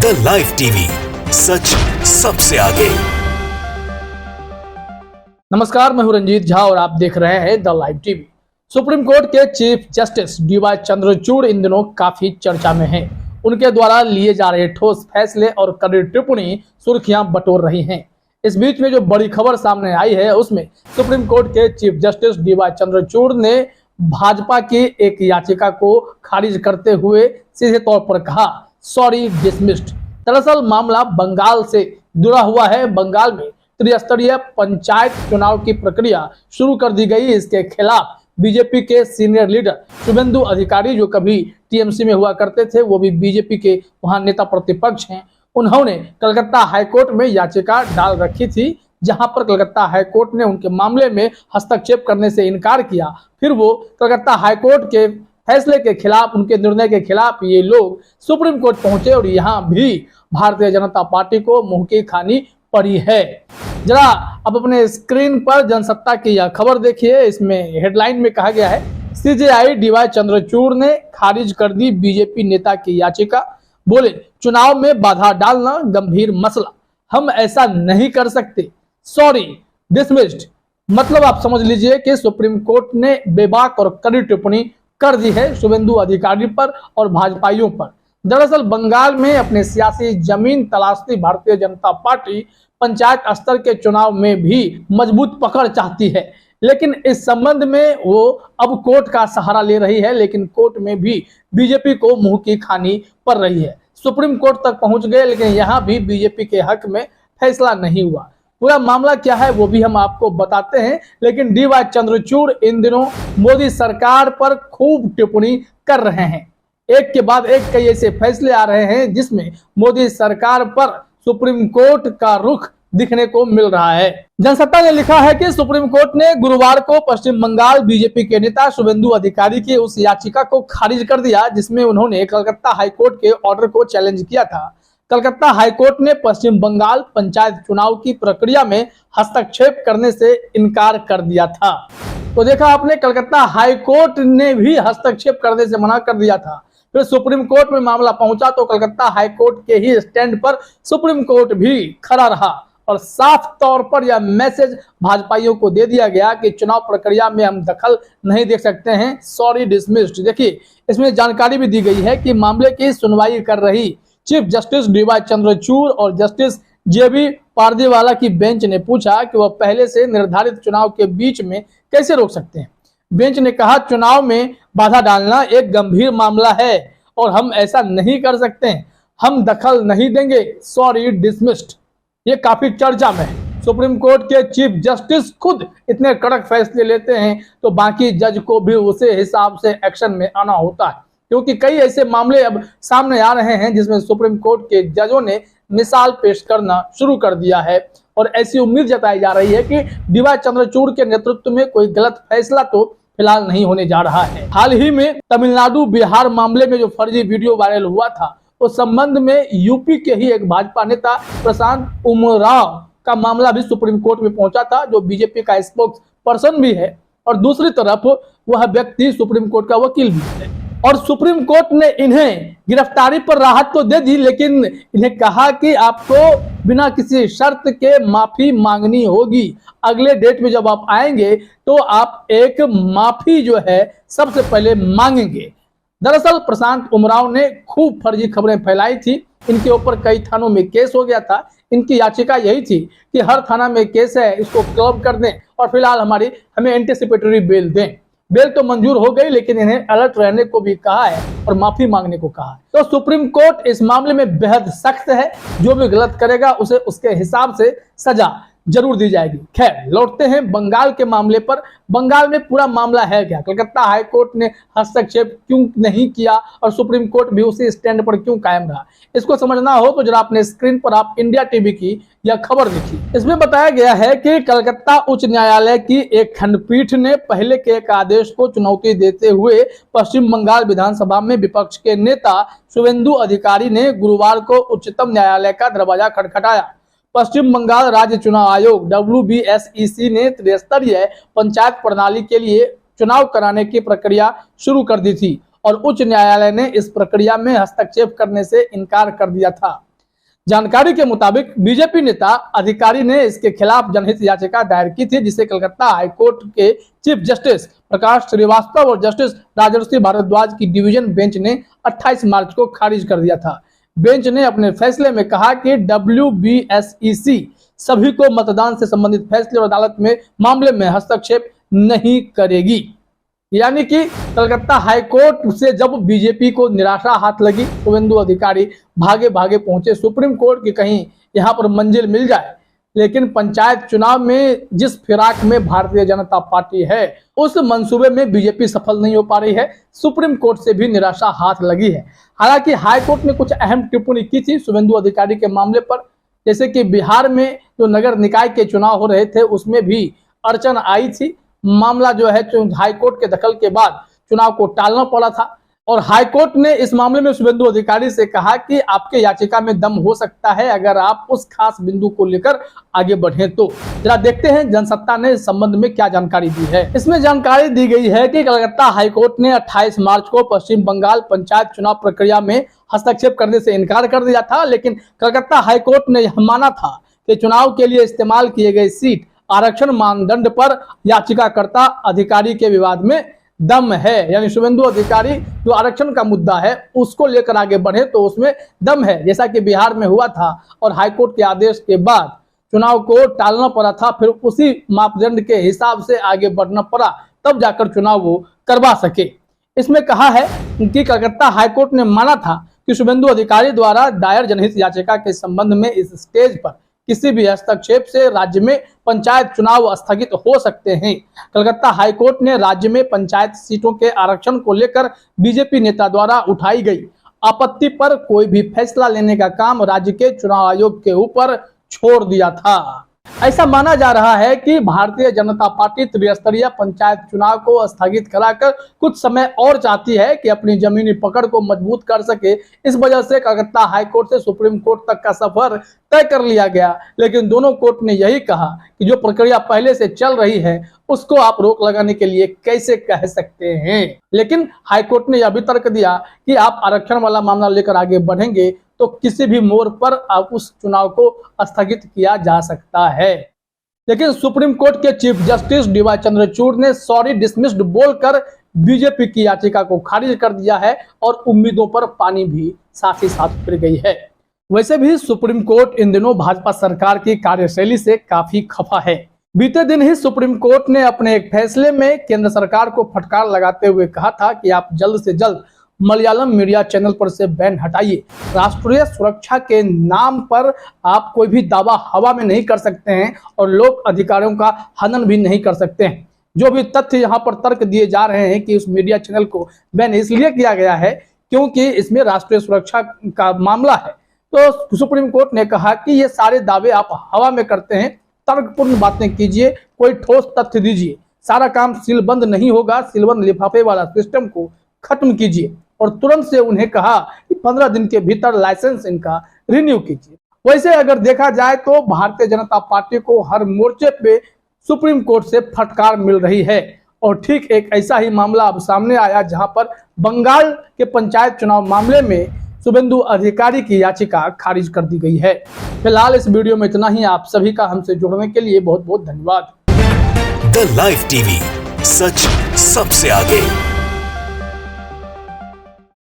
The live TV, सच सबसे आगे। नमस्कार, मैं हूं रंजीत झा और आप देख रहे हैं the live TV. Supreme court के चीफ जस्टिस डीवाई चंद्रचूड़ इन दिनों काफी चर्चा में हैं। उनके द्वारा लिए जा रहे ठोस फैसले और कड़ी टिप्पणी सुर्खियां बटोर रही हैं। इस बीच में जो बड़ी खबर सामने आई है उसमें सुप्रीम कोर्ट के चीफ जस्टिस डीवाई चंद्रचूड़ ने भाजपा की एक याचिका को खारिज करते हुए सीधे तौर पर कहा, सॉरी डिसमिस्ड। दरअसल मामला बंगाल से जुड़ा हुआ है। बंगाल में त्रिस्तरीय पंचायत चुनाव की प्रक्रिया शुरू कर दी गई। इसके खिलाफ बीजेपी के सीनियर लीडर शुभेंदु अधिकारी, जो कभी टीएमसी में हुआ करते थे, वो भी बीजेपी के वहां नेता प्रतिपक्ष हैं, उन्होंने कलकत्ता हाईकोर्ट में याचिका डाल रखी थी, जहां पर कलकत्ता हाईकोर्ट ने उनके मामले में हस्तक्षेप करने से इनकार किया। फिर वो कलकत्ता हाईकोर्ट के फैसले के खिलाफ, उनके निर्णय के खिलाफ ये लोग सुप्रीम कोर्ट पहुंचे और यहां भी भारतीय जनता पार्टी को मुंह की खानी पड़ी है। जरा अब अपने स्क्रीन पर जनसत्ता की यह खबर देखिए। इसमें हेडलाइन में कहा गया है, सीजेआई डीवाई चंद्रचूड़ ने खारिज कर दी बीजेपी नेता की याचिका। बोले, चुनाव में बाधा डालना गंभीर मसला, हम ऐसा नहीं कर सकते, सॉरी डिसमिस्ड। मतलब आप समझ लीजिए कि सुप्रीम कोर्ट ने बेबाक और कड़ी टिप्पणी कर दी है शुभेंदु अधिकारी पर और भाजपाइयों पर। दरअसल बंगाल में अपने सियासी जमीन तलाशती भारतीय जनता पार्टी पंचायत स्तर के चुनाव में भी मजबूत पकड़ चाहती है, लेकिन इस संबंध में वो अब कोर्ट का सहारा ले रही है। लेकिन कोर्ट में भी बीजेपी को मुंह की खानी पड़ रही है। सुप्रीम कोर्ट तक पहुंच गए, लेकिन यहां भी बीजेपी के हक में फैसला नहीं हुआ। पूरा मामला क्या है वो भी हम आपको बताते हैं। लेकिन डीवाई चंद्रचूड़ इन दिनों मोदी सरकार पर खूब टिप्पणी कर रहे हैं। एक के बाद एक कई ऐसे फैसले आ रहे हैं जिसमें मोदी सरकार पर सुप्रीम कोर्ट का रुख दिखने को मिल रहा है। जनसत्ता ने लिखा है कि सुप्रीम कोर्ट ने गुरुवार को पश्चिम बंगाल बीजेपी के नेता शुभेंदु अधिकारी की उस याचिका को खारिज कर दिया जिसमें उन्होंने कलकत्ता हाईकोर्ट के ऑर्डर को चैलेंज किया था। कलकत्ता हाईकोर्ट ने पश्चिम बंगाल पंचायत चुनाव की प्रक्रिया में हस्तक्षेप करने से इनकार कर दिया था। तो देखा आपने, कलकत्ता हाईकोर्ट ने भी हस्तक्षेप करने से मना कर दिया था। फिर सुप्रीम कोर्ट में मामला पहुंचा तो कलकत्ता हाईकोर्ट के ही स्टैंड पर सुप्रीम कोर्ट भी खड़ा रहा और साफ तौर पर यह मैसेज भाजपाइयों को दे दिया गया कि चुनाव प्रक्रिया में हम दखल नहीं दे सकते हैं, सॉरी डिसमिस्ड। देखिए, इसमें जानकारी भी दी गई है कि मामले की सुनवाई कर रही चीफ जस्टिस डीवाई चंद्रचूड़ और जस्टिस जेबी पारदीवाला की बेंच ने पूछा कि वह पहले से निर्धारित चुनाव के बीच में कैसे रोक सकते हैं। बेंच ने कहा, चुनाव में बाधा डालना एक गंभीर मामला है और हम ऐसा नहीं कर सकते हैं, हम दखल नहीं देंगे, सॉरी डिसमिस्ड। ये काफी चर्चा में है। सुप्रीम कोर्ट के चीफ जस्टिस खुद इतने कड़क फैसले लेते हैं तो बाकी जज को भी उसे हिसाब से एक्शन में आना होता है, क्योंकि कई ऐसे मामले अब सामने आ रहे हैं जिसमें सुप्रीम कोर्ट के जजों ने मिसाल पेश करना शुरू कर दिया है और ऐसी उम्मीद जताई जा रही है कि डीवाई चंद्रचूड़ के नेतृत्व में कोई गलत फैसला तो फिलहाल नहीं होने जा रहा है। हाल ही में तमिलनाडु बिहार मामले में जो फर्जी वीडियो वायरल हुआ था, उस संबंध में यूपी के ही एक भाजपा नेता प्रशांत उमराव का मामला भी सुप्रीम कोर्ट में पहुंचा था, जो बीजेपी का स्पोक्स पर्सन भी है और दूसरी तरफ वह व्यक्ति सुप्रीम कोर्ट का वकील भी है। और सुप्रीम कोर्ट ने इन्हें गिरफ्तारी पर राहत तो दे दी, लेकिन इन्हें कहा कि आपको बिना किसी शर्त के माफी मांगनी होगी। अगले डेट में जब आप आएंगे तो आप एक माफी जो है सबसे पहले मांगेंगे। दरअसल प्रशांत उमराव ने खूब फर्जी खबरें फैलाई थी। इनके ऊपर कई थानों में केस हो गया था। इनकी याचिका यही थी कि हर थाना में केस है, इसको क्लोज कर दें और फिलहाल हमें एंटीसिपेटरी बेल दें। बेल तो मंजूर हो गई, लेकिन इन्हें अलर्ट रहने को भी कहा है और माफी मांगने को कहा है। तो सुप्रीम कोर्ट इस मामले में बेहद सख्त है। जो भी गलत करेगा उसे उसके हिसाब से सजा जरूर दी जाएगी। खैर, लौटते हैं बंगाल के मामले पर। बंगाल में पूरा मामला है क्या? कलकत्ता हाईकोर्ट ने हस्तक्षेप क्यों नहीं किया और सुप्रीम कोर्ट भी उसी स्टैंड पर क्यों कायम रहा? इसको समझना हो तो जरा अपने स्क्रीन पर आप इंडिया टीवी की यह खबर देखिए। इसमें बताया गया है कि कलकत्ता उच्च न्यायालय की एक खंडपीठ ने पहले के एक आदेश को चुनौती देते हुए पश्चिम बंगाल विधानसभा में विपक्ष के नेता शुभेंदु अधिकारी ने गुरुवार को उच्चतम न्यायालय का दरवाजा खटखटाया। पश्चिम बंगाल राज्य चुनाव आयोग WBSEC ने त्रिस्तरीय पंचायत प्रणाली के लिए चुनाव कराने की प्रक्रिया शुरू कर दी थी और उच्च न्यायालय ने इस प्रक्रिया में हस्तक्षेप करने से इनकार कर दिया था। जानकारी के मुताबिक बीजेपी नेता अधिकारी ने इसके खिलाफ जनहित याचिका दायर की थी, जिसे कलकत्ता हाईकोर्ट के चीफ जस्टिस प्रकाश श्रीवास्तव और जस्टिस राजर्षि भारद्वाज की डिवीजन बेंच ने 28 मार्च को खारिज कर दिया था। बेंच ने अपने फैसले में कहा कि WBSEC सभी को मतदान से संबंधित फैसले और अदालत में मामले में हस्तक्षेप नहीं करेगी। यानी कि कलकत्ता हाईकोर्ट से जब बीजेपी को निराशा हाथ लगी, शुभेंदु अधिकारी भागे भागे पहुंचे सुप्रीम कोर्ट की कहीं यहां पर मंजिल मिल जाए। लेकिन पंचायत चुनाव में जिस फिराक में भारतीय जनता पार्टी है, उस मंसूबे में बीजेपी सफल नहीं हो पा रही है। सुप्रीम कोर्ट से भी निराशा हाथ लगी है। हालांकि हाईकोर्ट ने कुछ अहम टिप्पणी की थी शुभेंदु अधिकारी के मामले पर, जैसे कि बिहार में जो नगर निकाय के चुनाव हो रहे थे उसमें भी अड़चन आई थी। मामला जो है हाईकोर्ट के दखल के बाद चुनाव को टालना पड़ा था और हाईकोर्ट ने इस मामले में शुभेंदु अधिकारी से कहा कि आपके याचिका में दम हो सकता है अगर आप उस खास बिंदु को लेकर आगे बढ़े तो। जरा देखते हैं जनसत्ता ने इस संबंध में क्या जानकारी दी है। इसमें जानकारी दी गई है कि कलकत्ता हाईकोर्ट ने 28 मार्च को पश्चिम बंगाल पंचायत चुनाव प्रक्रिया में हस्तक्षेप करने से इनकार कर दिया था, लेकिन कलकत्ता हाईकोर्ट ने यह माना था कि चुनाव के लिए इस्तेमाल किए गए सीट आरक्षण मानदंड पर याचिकाकर्ता अधिकारी के विवाद में दम है। यानी शुभेंदु अधिकारी जो आरक्षण का मुद्दा है उसको लेकर आगे बढ़े तो उसमें दम है, जैसा कि बिहार में हुआ था और हाईकोर्ट के आदेश के बाद चुनाव को टालना पड़ा था, फिर उसी मापदंड के हिसाब से आगे बढ़ना पड़ा, तब जाकर चुनाव वो करवा सके। इसमें कहा है कि कलकत्ता हाईकोर्ट ने माना था कि शुभेंदु अधिकारी द्वारा दायर जनहित याचिका के संबंध में इस स्टेज पर किसी भी हस्तक्षेप से राज्य में पंचायत चुनाव स्थगित हो सकते हैं। कलकत्ता हाईकोर्ट ने राज्य में पंचायत सीटों के आरक्षण को लेकर बीजेपी नेता द्वारा उठाई गई आपत्ति पर कोई भी फैसला लेने का काम राज्य के चुनाव आयोग के ऊपर छोड़ दिया था। ऐसा माना जा रहा है कि भारतीय जनता पार्टी त्रिस्तरीय पंचायत चुनाव को स्थगित कराकर कुछ समय और चाहती है कि अपनी जमीनी पकड़ को मजबूत कर सके। इस वजह से कलकत्ता हाईकोर्ट से सुप्रीम कोर्ट तक का सफर तय कर लिया गया, लेकिन दोनों कोर्ट ने यही कहा कि जो प्रक्रिया पहले से चल रही है उसको आप रोक लगाने के लिए कैसे कह सकते हैं। लेकिन हाईकोर्ट ने यह भी तर्क दिया कि आप आरक्षण वाला मामला लेकर आगे बढ़ेंगे तो किसी भी मोड़ पर आप उस चुनाव को स्थगित किया जा सकता है। लेकिन सुप्रीम कोर्ट के चीफ जस्टिस DY चंद्रचूड़ ने सॉरी डिसमिस्ड बोलकर बीजेपी की याचिका को खारिज कर दिया है और उम्मीदों पर पानी भी साथ ही साथ फिर गई है। वैसे भी सुप्रीम कोर्ट इन दिनों भाजपा सरकार की कार्यशैली से काफी खफा है। बीते दिन ही सुप्रीम कोर्ट ने अपने एक फैसले में केंद्र सरकार को फटकार लगाते हुए कहा था कि आप जल्द से जल्द मलयालम मीडिया चैनल पर से बैन हटाइए। राष्ट्रीय सुरक्षा के नाम पर आप कोई भी दावा हवा में नहीं कर सकते हैं और लोक अधिकारों का हनन भी नहीं कर सकते हैं। जो भी तथ्य यहाँ पर तर्क दिए जा रहे हैं कि उस मीडिया चैनल को बैन इसलिए किया गया है क्योंकि इसमें राष्ट्रीय सुरक्षा का मामला है, तो सुप्रीम कोर्ट ने कहा कि ये सारे दावे आप हवा में करते हैं, तर्कपूर्ण बातें कीजिए, कोई ठोस तथ्य दीजिए। सारा काम सीलबंद नहीं होगा, सीलबंद लिफाफे वाला सिस्टम को खत्म कीजिए और तुरंत से उन्हें कहा कि 15 दिन के भीतर लाइसेंस इनका रिन्यू कीजिए। वैसे अगर देखा जाए तो भारतीय जनता पार्टी को हर मोर्चे पे सुप्रीम कोर्ट से फटकार मिल रही है और ठीक एक ऐसा ही मामला अब सामने आया जहां पर बंगाल के पंचायत चुनाव मामले में शुभेंदु अधिकारी की याचिका खारिज कर दी गई है। फिलहाल इस वीडियो में इतना ही। आप सभी का हमसे जुड़ने के लिए बहुत बहुत धन्यवाद। द लाइव टीवी, सच सबसे आगे।